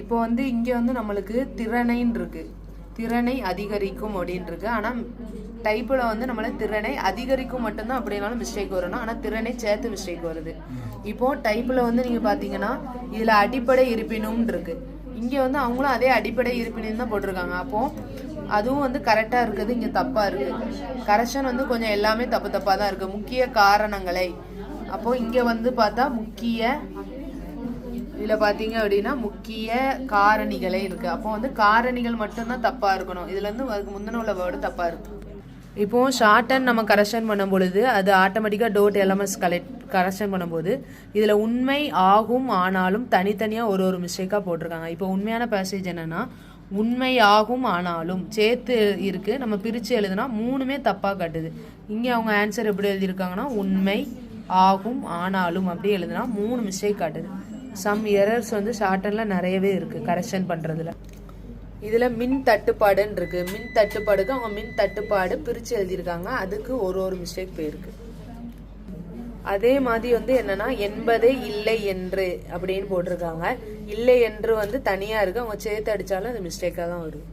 இப்போ வந்து இங்கே வந்து நம்மளுக்கு திறனைன்னு இருக்கு, திறனை அதிகரிக்கும் அப்படின்னு இருக்கு. ஆனால் டைப்பில் வந்து நம்மள திறனை அதிகரிக்கும் மட்டும்தான் அப்படின்னாலும் மிஸ்டேக் வரணும். ஆனால் திறனை சேர்த்து மிஸ்டேக் வருது. இப்போ டைப்பில் வந்து நீங்கள் பார்த்தீங்கன்னா இதில் அடிப்படை இருப்பினும் இருக்கு. இங்கே வந்து அவங்களும் அதே அடிப்படை இருப்பினும் தான் போட்டிருக்காங்க. அப்போது அதுவும் வந்து கரெக்டாக இருக்குது, இங்கே தப்பாக இருக்குது. கரெக்ஷன் வந்து கொஞ்சம் எல்லாமே தப்பு தப்பாக தான் இருக்குது. முக்கிய காரணங்களை அப்போது இங்கே வந்து பார்த்தா முக்கிய, இதில் பார்த்தீங்க அப்படின்னா முக்கிய காரணிகளே இருக்குது. அப்போ வந்து காரணிகள் மட்டும்தான் தப்பாக இருக்கணும். இதில் வந்து அதுக்கு முந்தின உள்ள வேர்டு தப்பாக இருக்குது. இப்போது ஷார்ட் நம்ம கரெக்ஷன் பண்ணும் பொழுது அது ஆட்டோமேட்டிக்காக டோட் எலமெண்ட்ஸ் கரெக்ஷன் பண்ணும்போது இதில் உண்மை ஆகும் ஆனாலும் தனித்தனியாக ஒரு மிஸ்டேக்காக போட்டிருக்காங்க. இப்போ உண்மையான பேசேஜ் என்னென்னா உண்மை ஆகும் ஆனாலும் சேர்த்து இருக்குது. நம்ம பிரித்து எழுதுனா மூணுமே தப்பாக காட்டுது. இங்கே அவங்க ஆன்சர் எப்படி எழுதியிருக்காங்கன்னா உண்மை ஆகும் ஆனாலும் அப்படி எழுதுனா 3 மிஸ்டேக் காட்டுது. சம் எரர்ஸ் வந்து ஷார்ட்டனில் நிறையவே இருக்குது கரெக்ஷன் பண்ணுறதுல. இதில் மின் தட்டுப்பாடுன்னு இருக்குது. மின் தட்டுப்பாடுக்கு அவங்க மின் தட்டுப்பாடு பிரித்து எழுதியிருக்காங்க. அதுக்கு ஒரு மிஸ்டேக் போயிருக்கு. அதே மாதிரி வந்து என்னன்னா என்பதே இல்லை என்று அப்படின்னு போட்டிருக்காங்க. இல்லை என்று வந்து தனியாக இருக்குது. அவங்க சேர்த்து அடித்தாலும் அது மிஸ்டேக்காக தான் வருது.